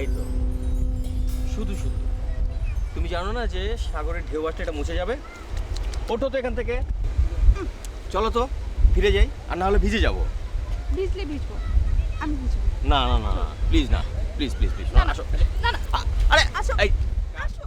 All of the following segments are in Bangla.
এই তো শুধু শুধু তুমি জানো না যে সাগরের ঢেউ আসলে এটা মুছে যাবে। ওঠো তো এখান থেকে, চলো তো ফিরে যাই, আর না হলে ভিজে যাবো। ভিজলে ভিজবো, আমি ভিজবো। না না না প্লিজ না, প্লিজ প্লিজ প্লিজ না, না, আসো। না, না, আরে আসো। এই আসো।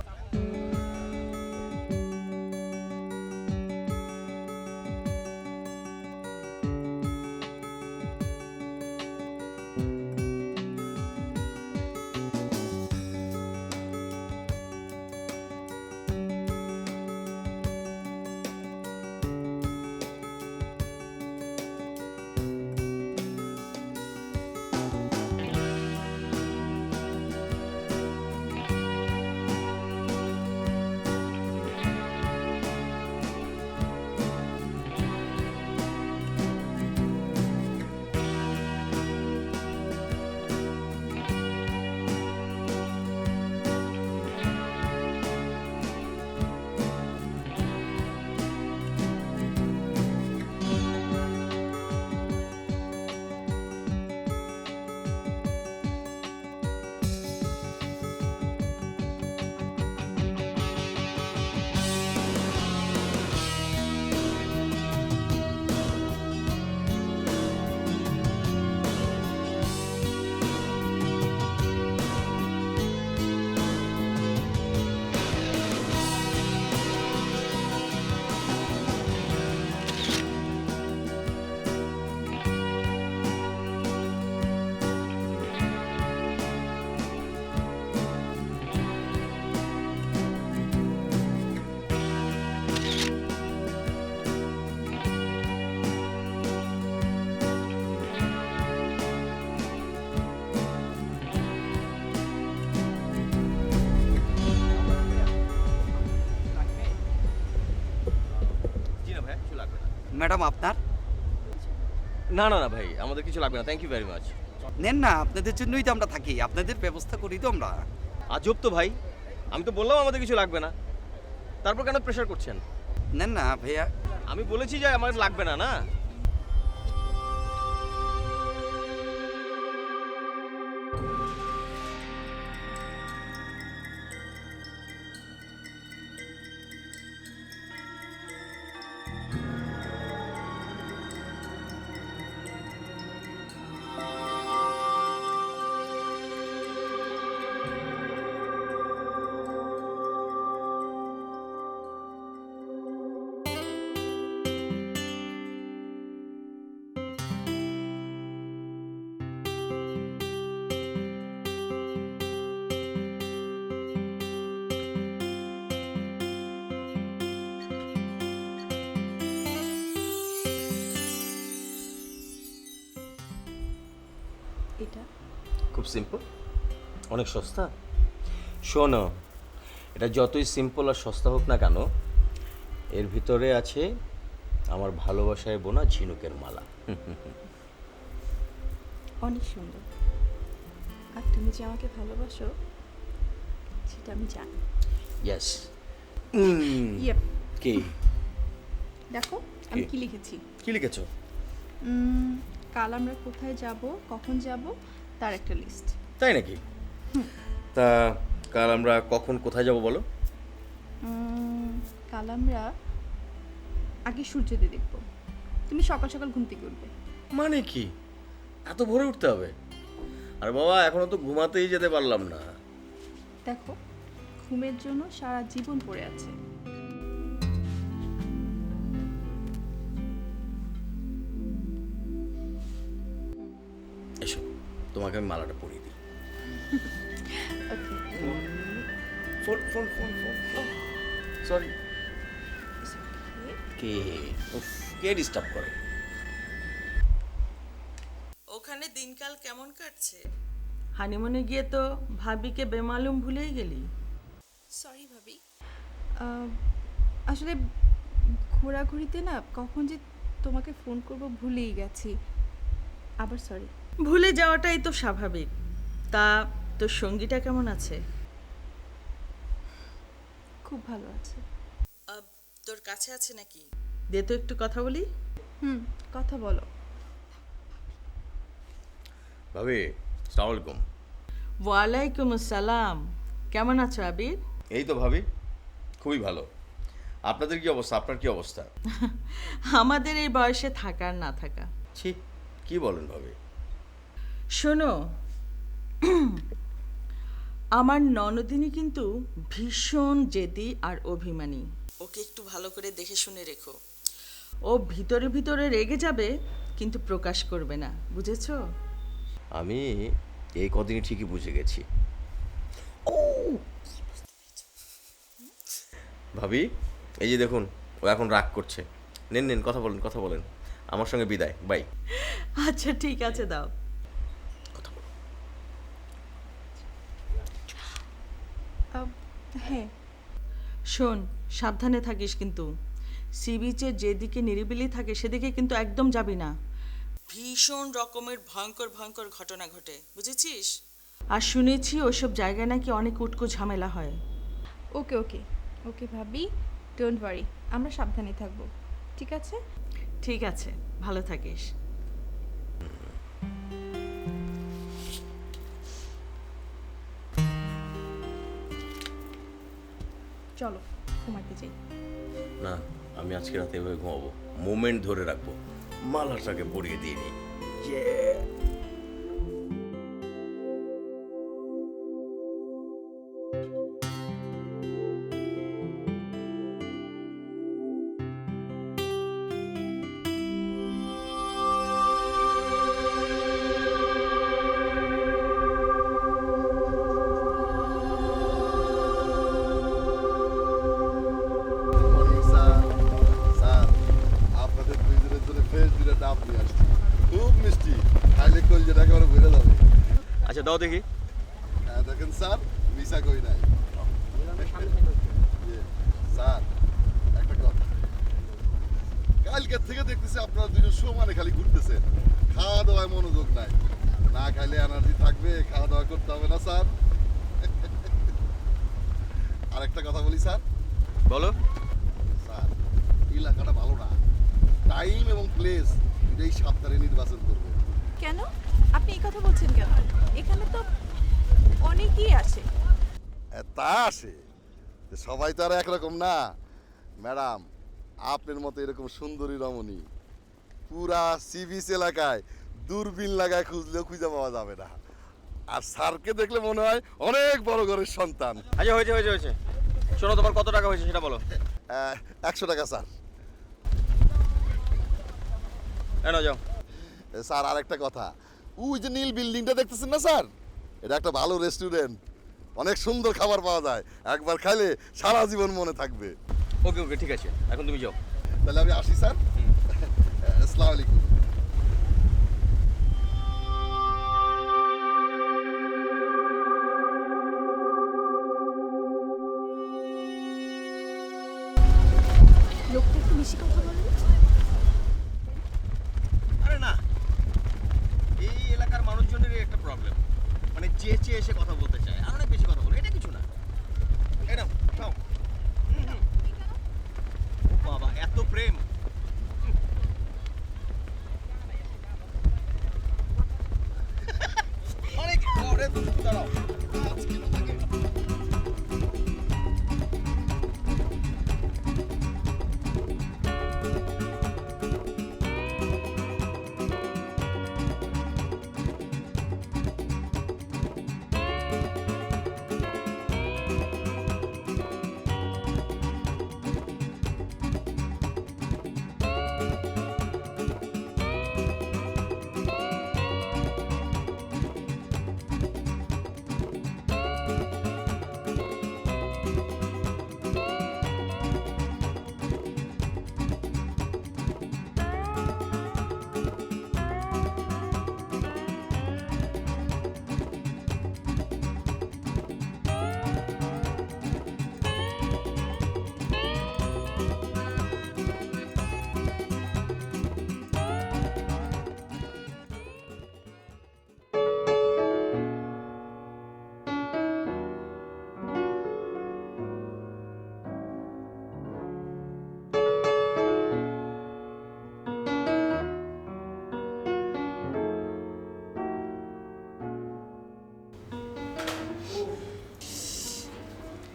জি না ভাই, কিছু লাগবে না। ম্যাডাম আপনার না না না ভাই, আমাদের কিছু লাগবে না, থ্যাংক ইউ ভেরি মাচ। নেন না, আপনাদের জন্যই তো আমরা থাকি, আপনাদের ব্যবস্থা করি তো আমরা। আজব তো ভাই, আমি তো বললাম আমাদের কিছু লাগবে না, তারপর কেন প্রেশার করছেন? নেন না ভাইয়া। আমি বলেছি যে আমার লাগবে না না। এটা খুব সিম্পল, অনেক সস্তা। শোনো, এটা যতই সিম্পল আর সস্তা হোক না কেন, এর ভিতরে আছে আমার ভালোবাসায় বোনা ঝিনুকের মালা। অনেক সুন্দর, আর তুমি যে আমাকে ভালোবাসো সেটা আমি জানি। ইয়েস। ইয়ে, কি দেখো আমি কি? কি লিখেছি। কি লিখেছো? কাল আমরা কোথায় যাব, কখন যাব, তার একটা লিস্ট। তাই নাকি? তা কাল আমরা কখন কোথায় যাব বলো? কাল আমরা আগে সূর্যোদয় দেখব। তুমি সকাল সকাল ঘুম থেকে উঠবে। মানে কি, এত ভোরে উঠতে হবে? আরে বাবা, এখনো তো ঘুমাতেই যেতে পারলাম না। দেখো, ঘুমের জন্য সারা জীবন পড়ে আছে। এসো, তোমাকে আমি মালাটা পরিয়ে দিই। Okay, phone phone phone phone, sorry. কে? উফ, কে ডিস্টার্ব করে? ওখানে দিনকাল কেমন কাটছে? হানিমুনে গিয়ে তো ভাবিকে বেমালুম ভুলেই গেলি। সরি ভাবি, আসলে ঘোরাঘুরিতে না কখন যে তোমাকে ফোন করব ভুলেই গেছি। আবার সরি। ভুলে যাওয়াটাই তো স্বাভাবিক। তা তোর সঙ্গীটা কেমন আছে? খুব ভালো আছে। তোর কাছে আছে নাকি? দে তো একটু কথা বলি। কথা বলো। ভাবি, আসসালামু আলাইকুম। ওয়ালাইকুম আসসালাম। কেমন আছো আবির? এই তো ভাবি, খুবই ভালো। আপনাদের কি অবস্থা? আপনার কি অবস্থা? আমাদের এই বয়সে থাকার না থাকা। ছি, কি বলেন ভাবি? শোনো, আমার ননদিনী কিন্তু ভীষণ জেদি আর অভিমানী। ওকে একটু ভালো করে দেখে শুনে রেখো। ও ভিতরে ভিতরে রেগে যাবে, কিন্তু প্রকাশ করবে না, বুঝেছো? আমি এই কদিনই ঠিকই বুঝে গেছি। ভাবি, এই যে দেখুন, ও এখন রাগ করছে। নেন নেন, কথা বলেন, কথা বলেন। আমার সঙ্গে বিদায়, বাই। আচ্ছা ঠিক আছে, দাও। কথা বলুন। হ্যাঁ, শোন, সাবধানে থাকিস কিন্তু। সি বিচে যেদিকে নিরিবিলি থাকে সেদিকে কিন্তু একদম যাবি না। ভীষণ রকমের ভয়ঙ্কর ভয়ঙ্কর ঘটনা ঘটে, বুঝেছিস? আর শুনেছি ওসব জায়গায় নাকি অনেক উটকো ঝামেলা হয়। ওকে ওকে ওকে ভাবি, ডোন্ট ওয়ারি, আমরা সাবধানে থাকবো, ঠিক আছে? ঠিক আছে, ভালো থাকিস। চলো ঘুমাতে যাই। না, আমি আজকে রাতে এভাবে ঘুমাবো, মোমেন্ট ধরে রাখবো, মালাটাকে পরিয়ে দিয়ে নিই। Morning sir. স্যার, আপনাদের দুইজনের জন্য ফ্রেশ দুটো ডাব নিয়ে আসছি, খুব মিষ্টি, খাইলে কলজেটা একেবারে ভরে যাবে। আচ্ছা দাও দেখি। হ্যাঁ দেখেন স্যার, মিশা কই নাই। জি, স্যার একটা কথা, কালকের থেকে দেখতেছি আপনারা দুজন সমানে খালি ঘুরতেছেন, খাওয়া দাওয়ায় মনোযোগ নাই। না খাইলে এনার্জি থাকবে, খাওয়া দাওয়া করতে হবে না স্যার। আর একটা কথা বলি স্যার, বলো। স্যার এলাকাটা ভালো না, টাইম এবং প্লেস দুটাই সাবধানে নির্বাচন করবে। কেন আপনি এই কথা বলছেন কেন? এখানে তো অনেকেই আছে। তা আসে, সবাই তো আর একরকম না ম্যাডাম। আপনার মতো এরকম সুন্দরী রমণী পুরা সি বিচ এলাকায় দূরবীন লাগায় খুঁজলেও খুঁজে পাওয়া যাবে না। আর স্যারকে দেখলে মনে হয় অনেক বড় ঘরের সন্তান। আচ্ছা হয়েছে হয়েছে হয়েছে, শোনো, তোমার কত টাকা হয়েছে সেটা বলো। 100 টাকা স্যার। এনো যাও। স্যার আর একটা কথা, ওই যে নীল বিল্ডিংটা দেখতেছেন না স্যার, এটা একটা ভালো রেস্টুরেন্ট, অনেক সুন্দর খাবার পাওয়া যায়, একবার খাইলে সারা জীবন মনে থাকবে। ওকে ওকে, ঠিক আছে, এখন তুমি যাও। তাহলে আমি আসি স্যার। আসসালামু আলাইকুম। লোকটা একটু বেশি কথা বলে না? আরে না, এই এলাকার মানুষজনেরই একটা প্রবলেম, মানে চেয়ে এসে কথা বলতে চায় আর অনেক বেশি কথা বলে। এটা কিছু না, এটা খাও। ও বাবা, এত প্রেম! অনেক পরে দাঁড়াও।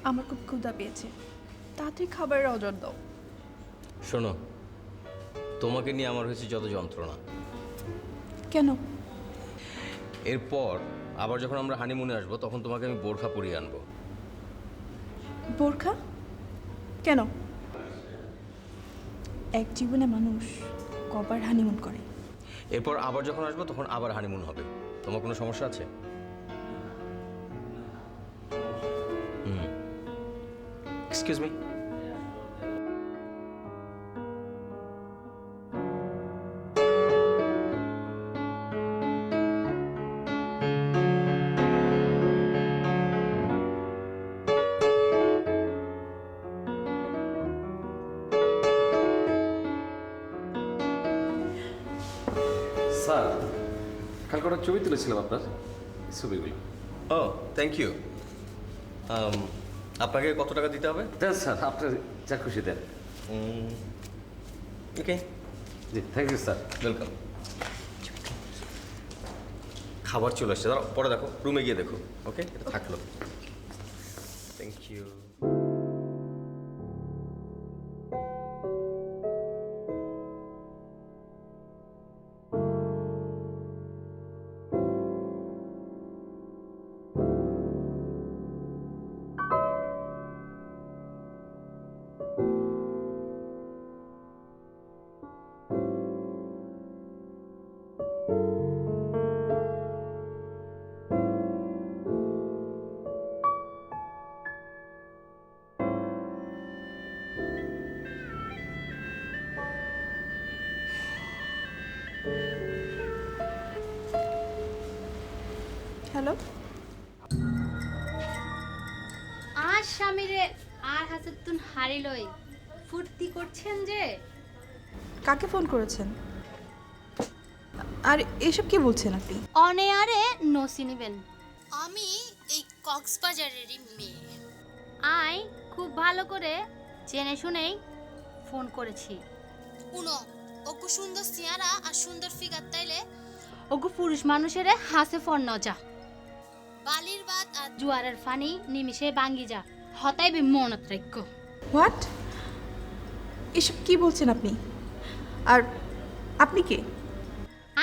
আমার খুব ক্ষুধা পেয়েছে, তাড়াতাড়ি খাবারের অর্ডার দাও। শোনো, তোমাকে নিয়ে আমার হয়েছে যত যন্ত্রণা। কেন? এরপর আবার যখন আমরা হানিমুনে আসবো তখন তোমাকে আমি বোরখা পরিয়ে আনবো। বোরখা কেন? এক জীবনে মানুষ কবার হানিমুন করে? এরপর আবার যখন আসবো তখন আবার হানিমুন হবে। তোমার কোনো সমস্যা আছে? Excuse me. স্যার, কালকে একটা ছবি তুলেছিলাম আপনার, ছবিগুলো। ও থ্যাংক ইউ। আপনাকে কত টাকা দিতে হবে? দেন স্যার, আপনার যা খুশি দেন। ওকে, জি থ্যাংক ইউ স্যার। ওয়েলকাম। খাবার চলে আসছে, দাঁড়াও পরে দেখো, রুমে গিয়ে দেখো। ওকে, এটা থাকলো। Thank you. হ্যালো, আর স্বামীরে আর হাসতুন হারিলই ফুর্তি করছেন যে। কাকে ফোন করেছেন? আর এসব কি বলছেন আপনি? অনেয়ারে নসি নিবেন। আমি এই কক্সবাজারেরই মেয়ে। আই খুব ভালো করে জেনে শুনেই ফোন করেছি। উনো ওগু সুন্দর চেহারা আর সুন্দর ফিগার তাইলে ওগু পুরুষ মানুষের হাসে ফোন নজা। বালির বাদ আর জোয়ারের ফানি নিমিশে ভাঙ্গি যা, হতাই বি মনত রাখো। হোয়াট? এসব কি বলছেন আপনি? আর আপনি কে?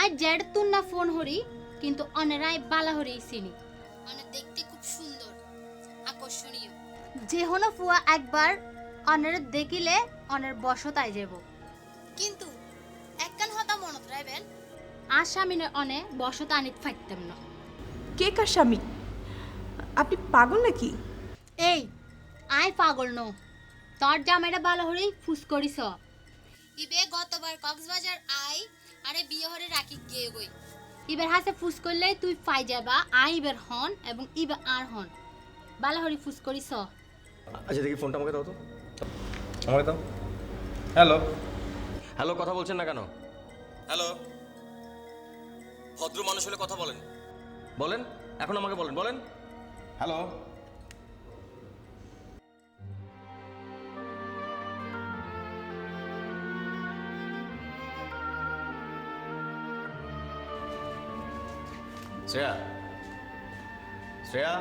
আজ জেড তুন না ফোন হরি, কিন্তু অনেরাই বালা হরি চিনি। অনে দেখতে খুব সুন্দর, আকর্ষণীয়। যে হনো ফুয়া একবার অনের দেখিলে অনের বশতায় যাব। কিন্তু একখান হতা মনত রাখবেন, আসামিনে অনে বশতা আনিত ফাইতাম না। কে কার স্বামী? আপনি পাগল নাকি? এই আই পাগল ন, তোর জামাইটা ভালো হরি ফুস করিস। ইবে গতবার কক্সবাজার আই আরে বিয়ে হরে রাখি গিয়ে গই। ইবের হাসে ফুস করলে তুই পাই যাবা আই ইবের হন এবং ইবে আর হন ভালো হরি ফুস করিস। আচ্ছা দেখি ফোনটা আমাকে দাও তো। আমাকে দাও। হ্যালো। হ্যালো, কথা বলছেন না কেন? হ্যালো, ভদ্র মানুষ হলে কথা বলেন। বলেন, এখন আমাকে বলেন, বলেন। হ্যালো। শ্রেয়া, শ্রেয়া।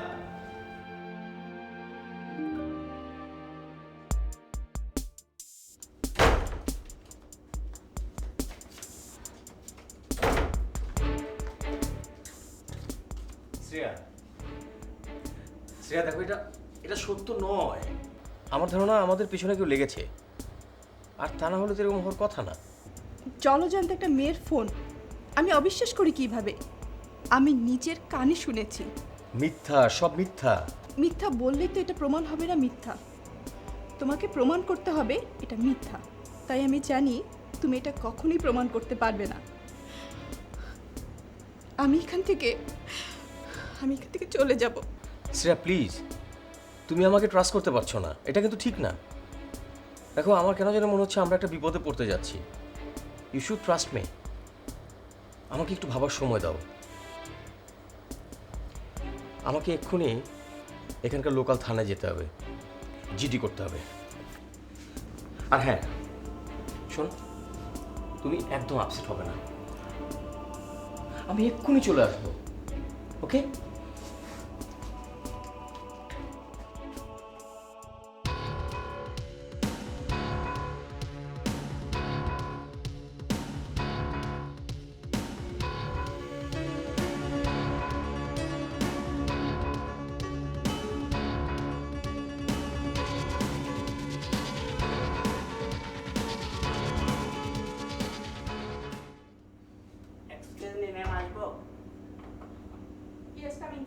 শ্রেয়া, শ্রেয়া দেখো, এটা এটা সত্য নয়। আমার ধারণা আমাদের পিছনে কেউ লেগেছে, আর তা না হলে তো এরকম হওয়ার কথা না। জলজান্ত একটা মেয়ের ফোন আমি অবিশ্বাস করি কিভাবে? আমি নিজের কানে শুনেছি। মিথ্যা, সব মিথ্যা। মিথ্যা বললেই তো এটা প্রমাণ হবে না মিথ্যা। তোমাকে প্রমাণ করতে হবে এটা মিথ্যা। তাই আমি জানি তুমি এটা কখনোই প্রমাণ করতে পারবে না। আমি এখান থেকে চলে যাব। শ্রেয়া প্লিজ, তুমি আমাকে ট্রাস্ট করতে পারছো না, এটা কিন্তু ঠিক না। দেখো, আমার কেন যেন মনে হচ্ছে আমরা একটা বিপদে পড়তে যাচ্ছি। You should trust me. আমাকে একটু ভাবার সময় দাও। আমাকে এক্ষুনি এখানকার লোকাল থানায় যেতে হবে, জিডি করতে হবে। আর হ্যাঁ শোন, তুমি একদম আপসেট হবে না, আমি এক্ষুনি চলে আসবো। ওকে? কামিং।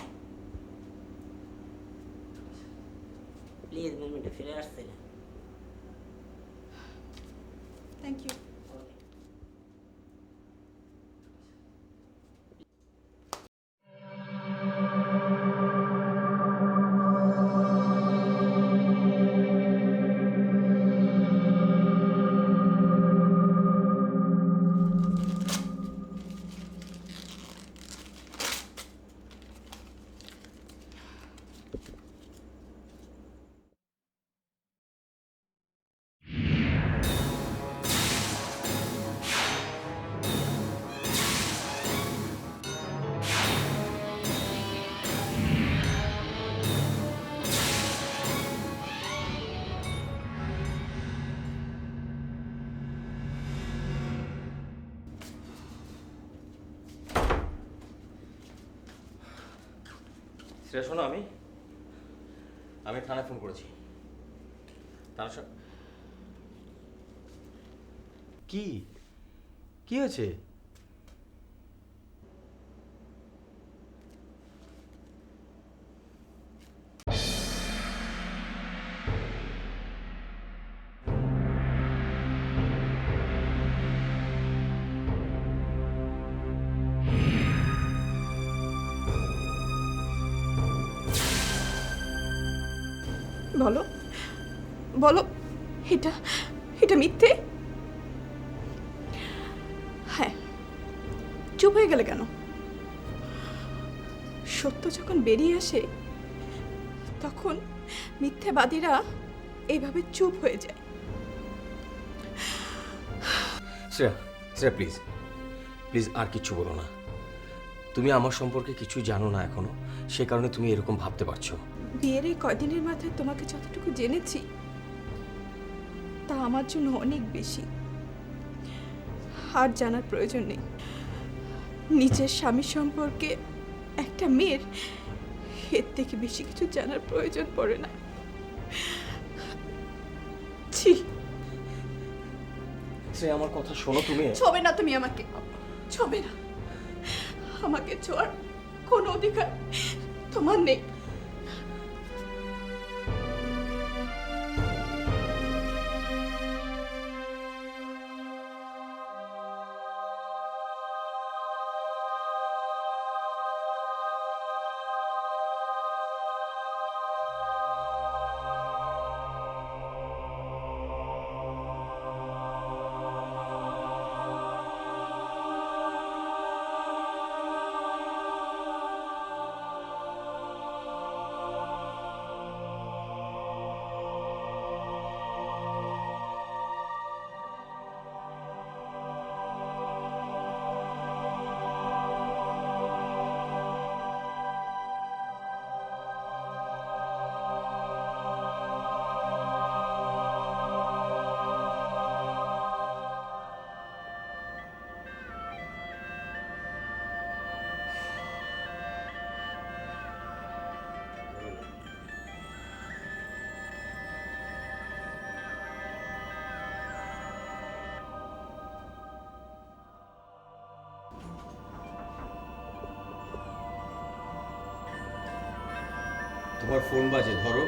প্লিজ মুভমেন্টে ফিরে আসছে না। Thank you. শ্রেয়া শোনো, আমি থানায় ফোন করেছি। তার কি কি হয়েছে? বলো বলো, এটা এটা মিথ্যে? হ্যাঁ, চুপ হয়ে গেলে কেন? সত্য যখন বেরিয়ে আসে তখন মিথ্যেবাদীরা এইভাবে চুপ হয়ে যায়। শ্রেয়া, শ্রেয়া প্লিজ প্লিজ আর কিচ্ছু বলো না। তুমি আমার সম্পর্কে কিছু জানো না এখনো, সে কারণে তুমি এরকম ভাবতে পারছো। বিয়ের এই কয়দিনের মাথায় তোমাকে যতটুকু জেনেছি তা আমার জন্য অনেক বেশি। আর জানার প্রয়োজন নেই। নিজের স্বামী সম্পর্কে একটা মেয়ের এর থেকে বেশি কিছু জানার প্রয়োজন পড়ে না। ছি, শ্রেয়া আমার কথা শোনো তুমি। ছবে না তুমি আমাকে, ছবে না। আমাকে ছোঁয়ার কোনো অধিকার তোমার নেই। তোমার ফোন বাজে, ধরো।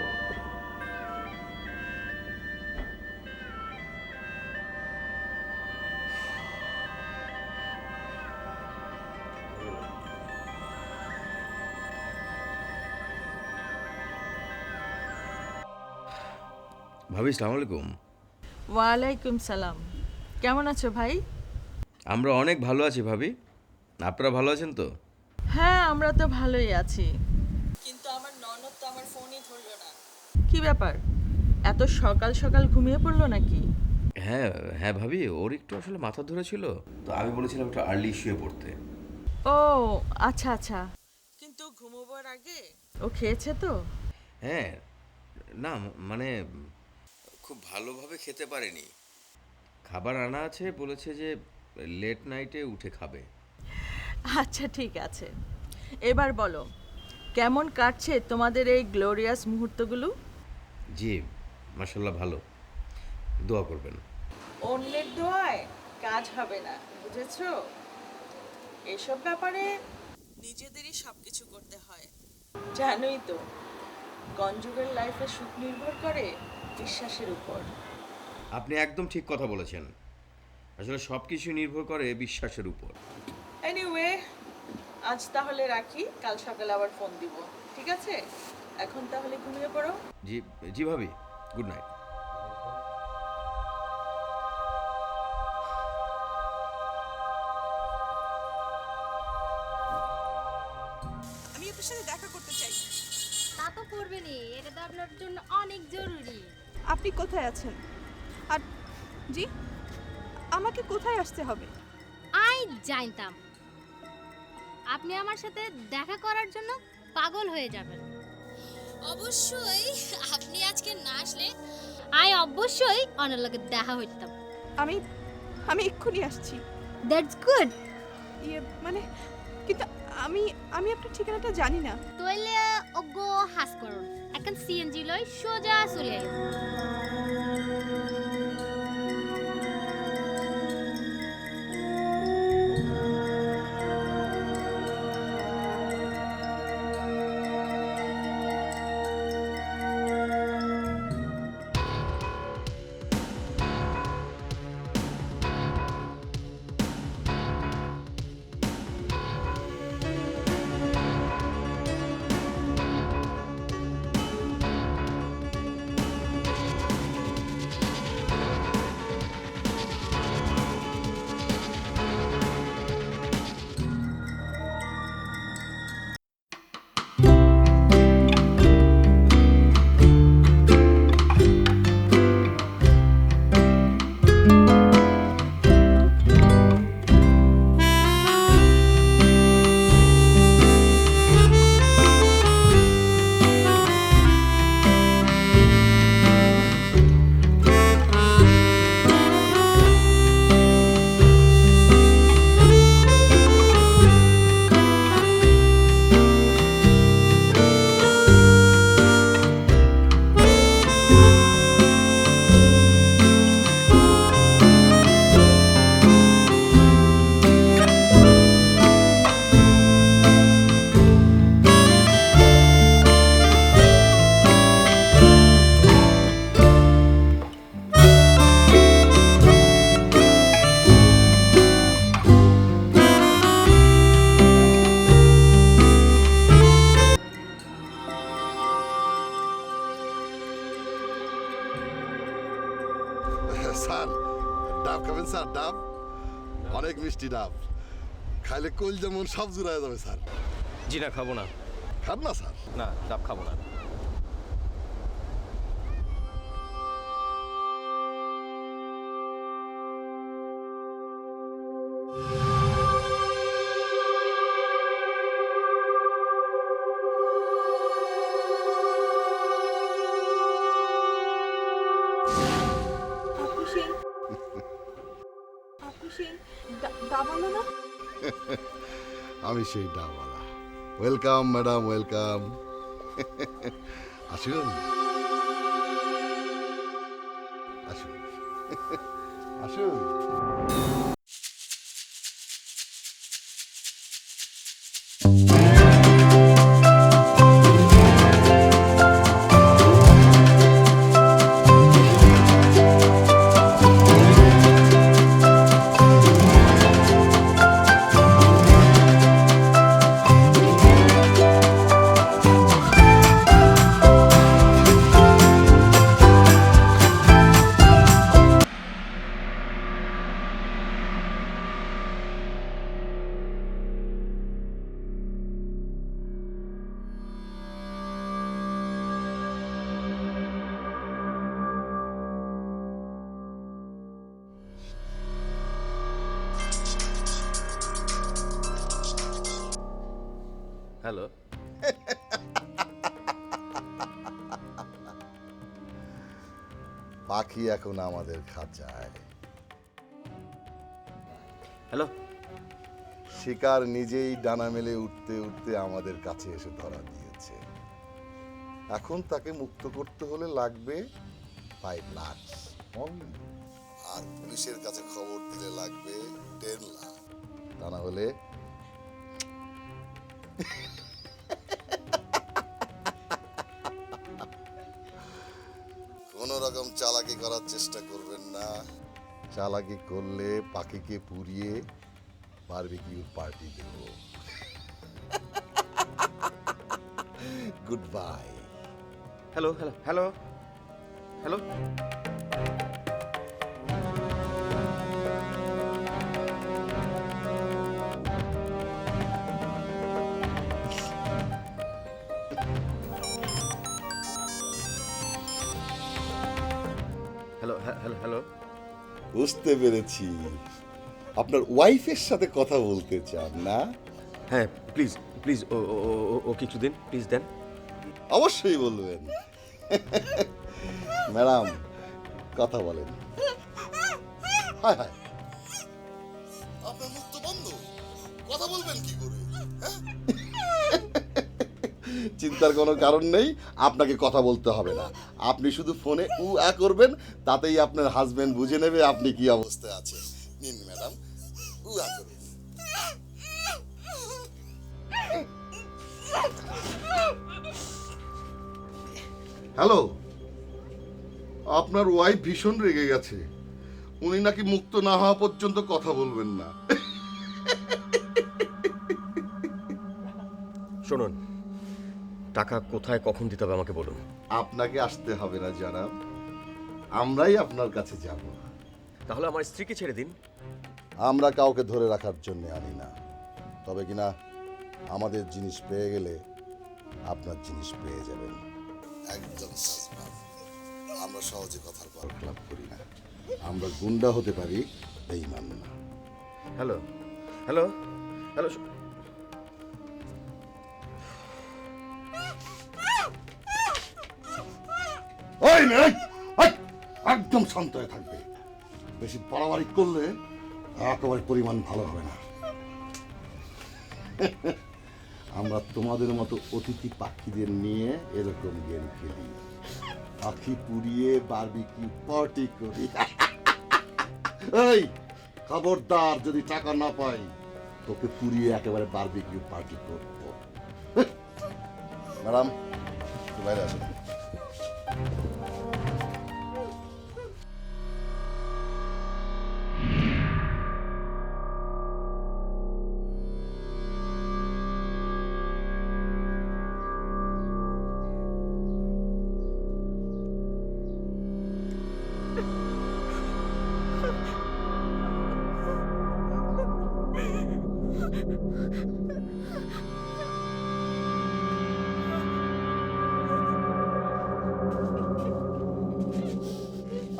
ভাবি, আসসালামু আলাইকুম। ওয়ালাইকুম সালাম। কেমন আছো ভাই? আমরা অনেক ভালো আছি ভাবি, আপনারা ভালো আছেন তো? হ্যাঁ, আমরা তো ভালোই আছি, কিন্তু আমার ননদ তো আমার ফোনই ধরলো না। কি ব্যাপার, এত সকাল সকাল ঘুমিয়ে পড়লো নাকি? হ্যাঁ হ্যাঁ ভাবি, ওর একটু আসলে মাথা ধরেছিল, তো আমি বলেছিলাম একটু আর্লি শুয়ে পড়তে। ও আচ্ছা আচ্ছা, কিন্তু ঘুমোবার আগে ও খেয়েছে তো? হ্যাঁ, না মানে খুব ভালোভাবে খেতে পারেনি। খাবার আনা আছে, বলেছে যে লেট নাইটে উঠে খাবে। আচ্ছা ঠিক আছে, এবার বলো কেমন কাটছে তোমাদের এই গ্লোরিয়াস মুহূর্তগুলো? জি মাশাল্লাহ ভালো, দোয়া করবেন। অন্যের দোয়ায় কাজ হবে না, বুঝেছো? এসব ব্যাপারে নিজেদেরই সব কিছু করতে হয়। জানোই তো, কনজুগাল লাইফে সুখ নির্ভর করে বিশ্বাসের উপর। আপনি একদম ঠিক কথা বলেছেন। আসলে সব কিছু নির্ভর করে বিশ্বাসের উপর। এনিওয়ে, আজ তাহলে রাখি, কাল সকালে আবার ফোন দিব, ঠিক আছে? এখন তাহলে ঘুমিয়ে পড়ো। জি জি ভাবি, গুড নাইট। আমি আপনার সাথে দেখা করতে চাই। তা তো করবেনই, এটা তো আপনার জন্য অনেক জরুরি। আপনি কোথায় আছেন? আর জি, আমাকে কোথায় আসতে হবে? আই জানতাম আপনি আমার সাথে দেখা করার জন্য পাগল হয়ে যাবেন। অবশ্যই আপনি আজকে না আসলে আই অবশ্যই অনেক লোকের দেখা হইতাম। আমি আমি এক্ষুনি আসছি। That's good. ইয়ে মানে, কিন্তু আমি আমি আপনার ঠিকানাটা জানি না। তইলে অজ্ঞ হাস করুন, এখন সিএনজি লই সোজা চলে এলো। স্যার, ডাব খাবেন স্যার? ডাব অনেক মিষ্টি ডাব, খাইলে কোল যেমন সব জুড়ায় যাবে স্যার। জি না, খাবো না। খান না স্যার। না, ডাব খাবো না। আপনি সেই আপনি সেই দাবালো না? আমি সেই ডাবওয়ালা। Welcome madam, welcome. আসুন আসুন আসুন। হ্যালো। পাখি এখন আমাদের খাঁচায়। হ্যালো। শিকার নিজেই ডানা মেলে উঠতে উঠতে আমাদের কাছে এসে ধরা দিয়েছে। এখন তাকে মুক্ত করতে হলে লাগবে 5 লাখ only। আর পুলিশের কাছে খবর দিলে লাগবে 10 লাখ। তা না হলে কোন রকম চালাকি করার চেষ্টা করবেন না। চালাকি করলে পাখিকে পুড়িয়ে বারবিকিউ পার্টি দেব। Good bye. Hello hello hello hello. Hello hello hello. বুঝতে পেরেছি, আপনার ওয়াইফের সাথে কথা বলতে চান না? হ্যাঁ প্লিজ প্লিজ ও কিছু দিন প্লিজ দেন। অবশ্যই বলবেন। ম্যাডাম কথা বলেন। হায় হায়, আপনার মুখ তো বন্ধ, কথা বলবেন কি করে? হ্যাঁ? চিন্তার কোনো কারণ নেই, আপনাকে কথা বলতে হবে না। আপনি শুধু ফোনে করবেন, তাতেই আপনার হাজবেন্ড বুঝে নেবে আপনি কি অবস্থায় আছেন। নিন ম্যাডাম, করুন। হ্যালো, আপনার ওয়াইফ ভীষণ রেগে গেছে। উনি নাকি মুক্ত না হওয়া পর্যন্ত কথা বলবেন না। শুনুন, টাকা কোথায় কখন দিতে হবে আমাকে বলুন। আপনাকে আসতে হবে না জনাব, আমরাই আপনার কাছে যাব। তাহলে আমার স্ত্রীকে ছেড়ে দিন। আমরা কাউকে ধরে রাখার জন্য আনি না, তবে কিনা আমাদের জিনিস পেয়ে গেলে আপনার জিনিস পেয়ে যাবেন। একদম সাজবাব। আমরা সহজে কথার পর ক্লাব করি না। আমরা গুন্ডা হতে পারি, বেঈমান না। Hello hello hello. ওই মেয়ে, ওই, একদম শান্ত হয়ে থাকবে। বেশি বাড়াবাড়ি করলে একেবারে পরিমাণ ভালো হবে না। আমরা তোমাদের মতো অতিথি পাখিদের নিয়ে এরকম গেম খেলি, পাখি পুড়িয়ে বারবিকিউ পার্টি করি। এই খবরদার, যদি টাকা না পাই তোকে পুড়িয়ে একেবারে বারবিকিউ পার্টি করব। ম্যাডাম বাইরে আসেন।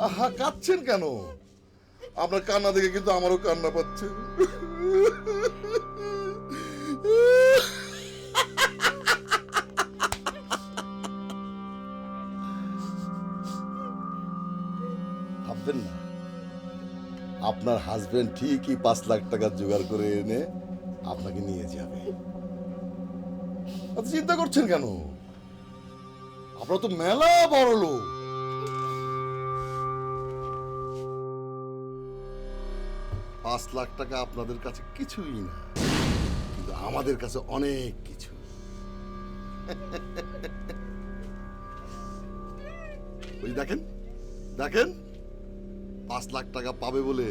আহা, কাঁদছেন কেন? আপনার কান্না দেখে কিন্তু আমারও কান্না পাচ্ছে। ভাববেন না, আপনার হাজবেন্ড ঠিকই 5 লাখ টাকা জোগাড় করে এনে আপনাকে নিয়ে যাবে। আপনি চিন্তা করছেন কেন? আপনারা তো মেলা বড় লোক। 5 লাখ টাকা আপনাদের কাছে কিছুই না, কিন্তু আমাদের কাছে অনেক কিছু। ওই দেখেন দেখেন, 5 লাখ টাকা পাবে বলে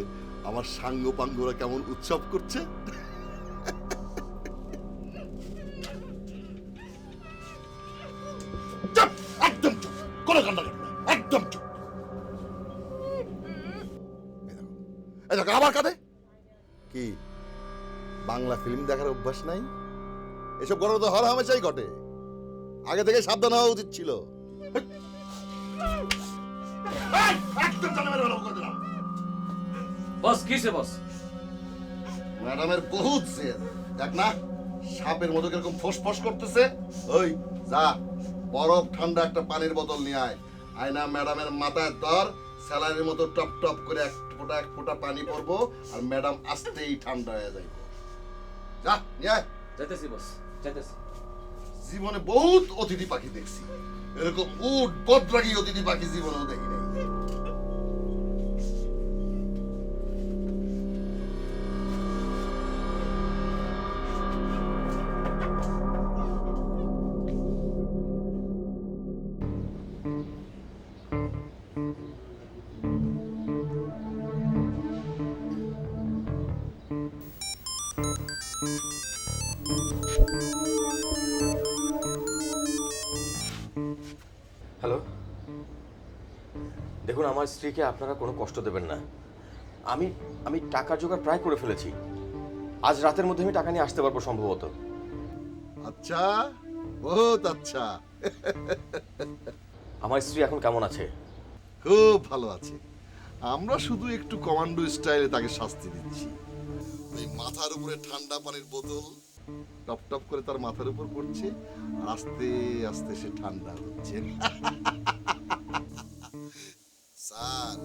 আমার সাঙ্গ পাঙ্গরা কেমন উৎসব করছে। চুপ, একদম চুপ, কোনো কান্না করবে না, একদম চুপ। এই দেখো আবার কাঁদে। কি বাংলা ফিল্ম দেখার অভ্যাস নাই? এসব ঘটনা তো হর হামেশাই ঘটে, আগে থেকে সাবধান হওয়া উচিত ছিল। একদম জানাবেন ভালো করে দিলাম। বস কিসে বস? ম্যাডামের বহুত জেদ, দেখ না সাপের মতো কিরকম ফোঁস করতেছে। ওই যা, বরফ ঠান্ডা একটা পানির বোতল নিয়ে আয়। আয়না ম্যাডামের মাথায় ধর, স্যালারির মতো টপ টপ করে এক ফোঁটা পানি পড়বো, আর ম্যাডাম আস্তেই ঠান্ডা হয়ে যাইব। যা নিয়ে আয়। যাইতেছি বস, যাইতেছি। জীবনে বহুত অতিথি পাখি দেখছি, এরকম উট বদরাগী অতিথি পাখি জীবনেও দেখি নাই। দেখুন, আমার স্ত্রীকে আপনারা কোনো কষ্ট দেবেন না। আমি আমি টাকা জোগাড় প্রায় করে ফেলেছি। আজ রাতের মধ্যে আমি টাকা নিয়ে আসতে পারবো সম্ভবত। আচ্ছা, বহুত আচ্ছা। আমার স্ত্রী এখন কেমন আছে? খুব ভালো আছে। আমরা শুধু একটু কমান্ডো স্টাইলে তাকে শাস্তি দিচ্ছি। ওই মাথার উপরে ঠান্ডা পানির বোতল টপ টপ করে তার মাথার উপর পড়ছে, আর আস্তে আস্তে সে ঠান্ডা হচ্ছে। স্যার,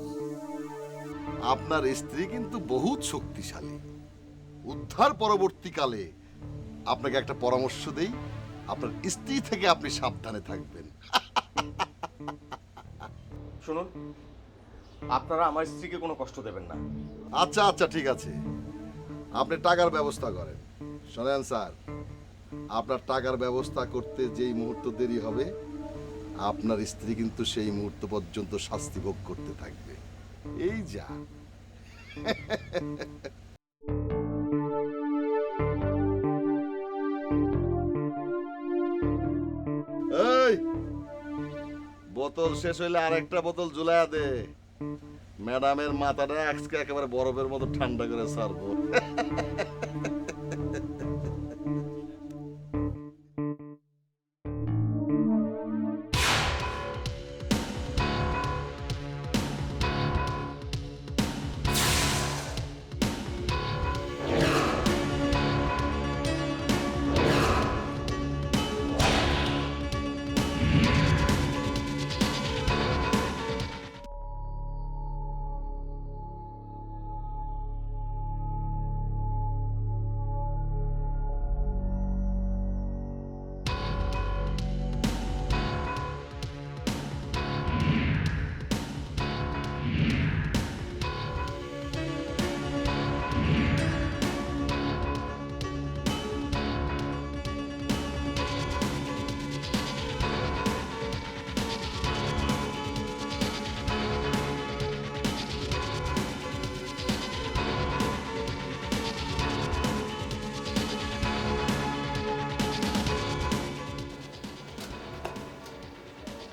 আপনার স্ত্রী কিন্তু বহুত শক্তিশালী। উদ্ধার পরবর্তীকালে আপনাকে একটা পরামর্শ দেই, আপনার স্ত্রী থেকে আপনি সাবধানে থাকবেন। শুনুন, আপনারা আমার স্ত্রীকে কোনো কষ্ট দেবেন না। আচ্ছা আচ্ছা, ঠিক আছে, আপনি টাকার ব্যবস্থা করেন। শোনেন স্যার, আপনার টাকার ব্যবস্থা করতে যেই মুহূর্ত দেরি হবে, আপনার স্ত্রী কিন্তু সেই মুহূর্ত পর্যন্ত শাস্তি ভোগ করতে থাকবে। এই যা। এই, বোতল শেষ হইলে আরেকটা বোতল ঝুলাইয়া দে। ম্যাডামের মাথাটা আজকে একেবারে বরফের মতো ঠান্ডা করে ছাড়বো।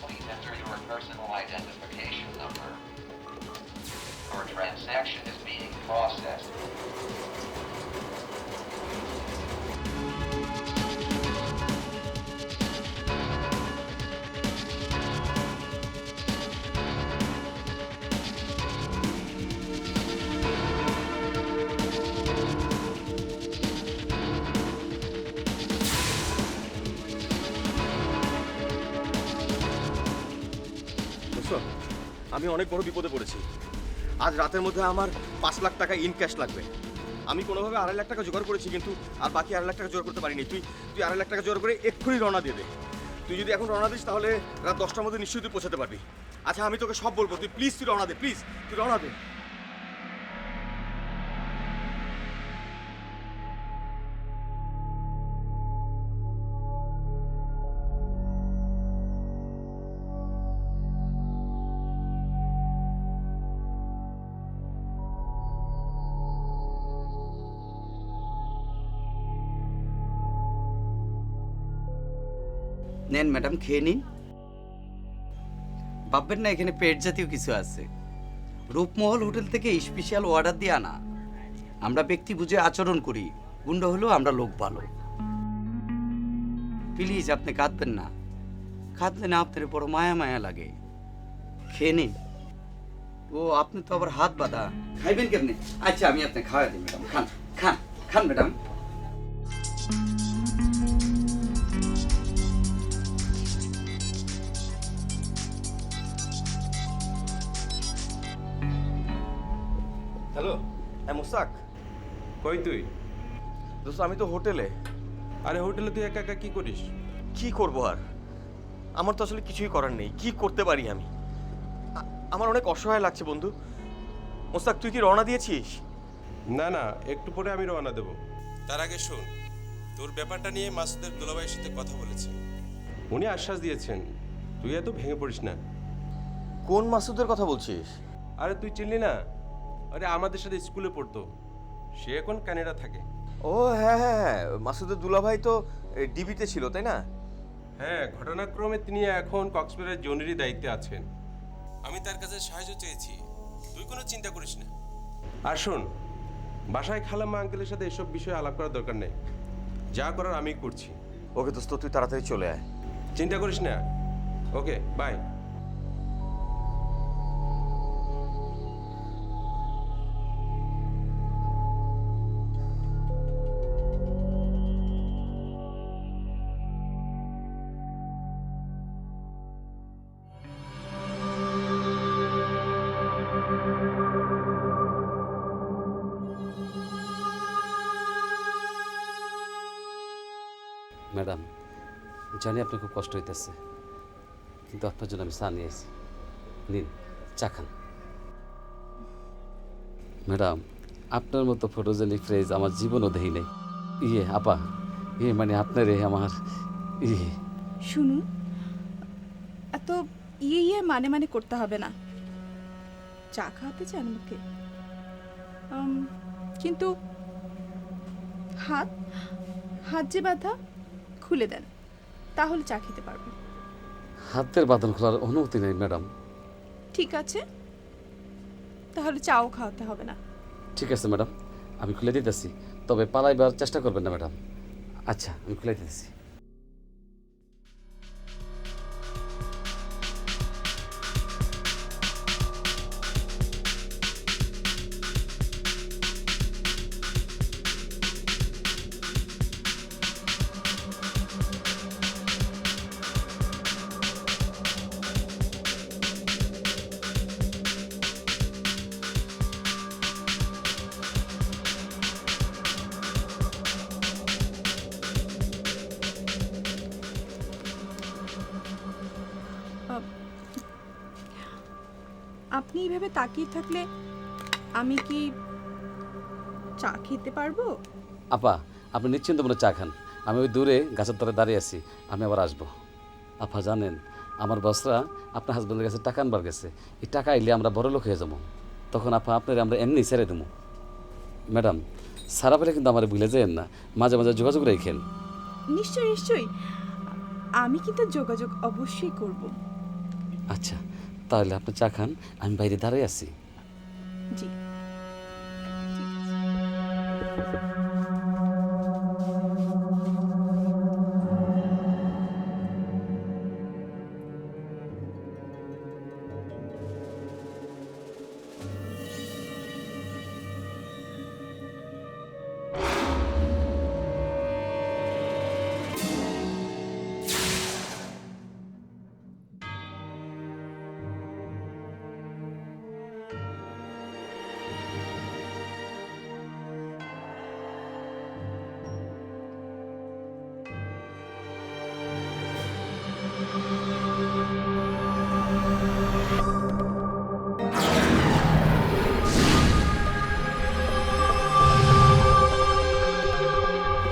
Please enter your personal identification number. Your transaction is being processed. বুঝছো, আমি অনেক বড় বিপদে পড়েছি। আজ রাতের মধ্যে আমার 5 লাখ টাকা ইন ক্যাশ লাগবে। আমি কোনোভাবে 2.5 লাখ টাকা জোগাড় করেছি, কিন্তু আর বাকি 2.5 লাখ টাকা জোগাড় করতে পারিনি। তুই 2.5 লাখ টাকা জোগাড় করে এক্ষুনি রওনা দিয়ে দে। তুই যদি এখন রওনা দিস তাহলে রাত 10টার মধ্যে নিশ্চয়ই তুই পৌঁছাতে পারবি। আচ্ছা, আমি তোকে সব বলবো, তুই প্লিজ তুই রওনা দে, প্লিজ তুই রওনা দে। নেন ম্যাডাম, খেয়ে নিন। ভাববেন না এখানে পেট জাতীয় কিছু আছে। রূপমহল হোটেল থেকে স্পেশাল অর্ডার দিয়ে আনা। আমরা ব্যক্তি বুঝে আচরণ করি, গুন্ডা হলেও আমরা লোক ভালো। প্লিজ আপনি কাঁদবেন না, কাঁদলে না আপনার বড় মায়া মায়া লাগে। খেয়ে নিন। ও আপনি তো আবার হাত বাঁধা, খাইবেন কেমনে? আচ্ছা আমি আপনি খাওয়া দিই ম্যাডাম, খান খান খান ম্যাডাম। হ্যালো, হ্যাঁ মুস্তাক। কই তুই? দোস্ত, আমি তো হোটেলে। আরে হোটেলে তুই একা একা কি করিস? কি করব আর, আমার তো আসলে কিছুই করার নেই। কি করতে পারি আমি? আমার অনেক অসহায় লাগছে বন্ধু। মুস্তাক, তুই কি রওনা দিয়েছিস? না না, একটু পরে আমি রওনা দেব। তার আগে শোন, তোর ব্যাপারটা নিয়ে মাসুদের দুলাভাইয়ের সাথে কথা বলেছি। উনি আশ্বাস দিয়েছেন, তুই এত ভেঙে পড়িস না। কোন মাসুদের কথা বলছিস? আরে তুই চিনলি না? আরে আমাদের সাথে স্কুলে পড়তো, সে এখন কানাডা থাকে। ও হ্যাঁ হ্যাঁ হ্যাঁ, মাসুদের দুলাভাই তো ডিবিতে ছিল, তাই না? হ্যাঁ, ঘটনাক্রমে তিনি এখন কক্সবাজার জোনেরই দায়িত্বে আছেন। আমি তার কাছে সাহায্য চেয়েছি, তুই কোনো চিন্তা করিস না। আর শোন, বাসায় খালাম্মা আঙ্কেলের সাথে এসব বিষয়ে আলাপ করার দরকার নেই, যা করার আমি করছি। ওকে দোস্ত, তুই তাড়াতাড়ি চলে আয়। চিন্তা করিস না। ওকে, বাই। ম্যাডাম, জানি আপনার খুব কষ্ট হইতেছে, কিন্তু আপনার জন্য আমি চা নিয়ে এসেছি। নিন, চা খান। ম্যাডাম, আপনার মতো ফটোজেনিক ফ্রেজ আমার জীবনও দেখি নাই। আপা, মানে আপনারে আমার শুনুন, এত ইয়ে মানে করতে হবে না। চা খাওয়াতে চান আমাকে? কিন্তু হাত হাত যে বাঁধা, খুলে দেন, তাহলে চা খেতে পারবেন। হাতের বাঁধন খোলার অনুমতি নেই ম্যাডাম। ঠিক আছে, তাহলে চাও খাওয়াতে হবে না। ঠিক আছে ম্যাডাম, আমি খুলে দিতেছি, তবে পালাইবার চেষ্টা করবেন না ম্যাডাম। আচ্ছা, আমি খুলে দিতেছি। আপনি এইভাবে তাকিয়ে থাকলে আমি কি চা খেতে পারবো? আপা, আপনি নিশ্চিন্ত মনে চা খান, আমি ওই দূরে গাছের তলে দাঁড়িয়ে আছি, আমি আবার আসবো। আপা জানেন, আমার বসরা আপনার হাজব্যান্ডের কাছে টাকা আনবার গেছে, এই টাকা আইলে আমরা বড় লোক হয়ে যাবো, তখন আপা আপনার আমরা এমনি ছেড়ে দেবো। ম্যাডাম, সারা পেলে কিন্তু আমার ভুলে যাবেন না, মাঝে মাঝে যোগাযোগ রেখেন। নিশ্চয়ই নিশ্চয়ই, আমি কিন্তু যোগাযোগ অবশ্যই করব। আচ্ছা, তাহলে আপনি চা খান, আমি বাইরে দাঁড়িয়ে আছি। জি।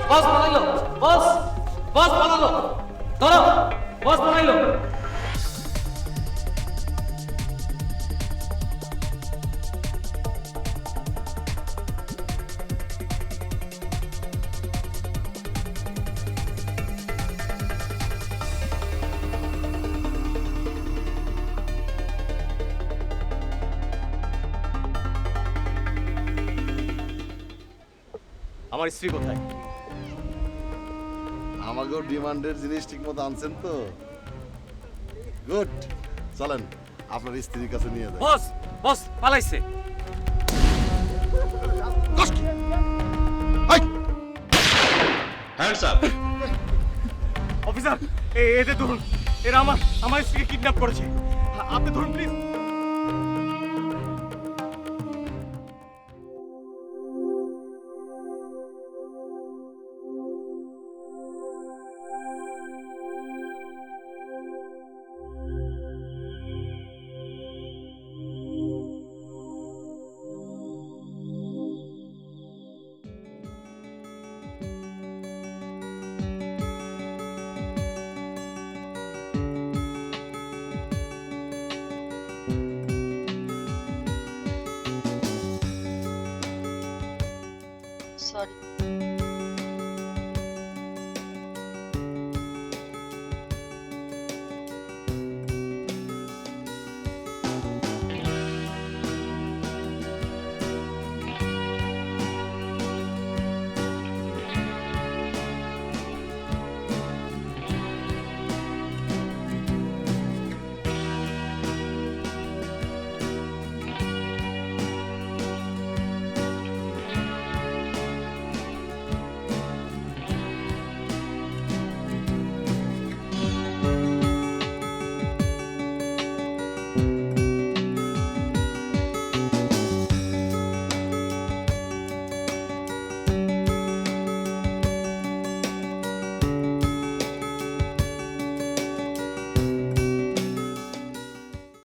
বস পালাইলো, বস পালালো, ধরো, বস পালাইলো। আমার স্ত্রী কোথায়? আমাকেও ডিমান্ডের জিনিস ঠিক মতো আনছেন তো? গুড, চলেন আপনার স্ত্রীর কাছে নিয়ে যান। বস পালাইছে। Hands up. অফিসার, এদের ধরুন, এরা আমার স্ত্রীকে কিডন্যাপ করেছে, আপনি ধরুন প্লিজ।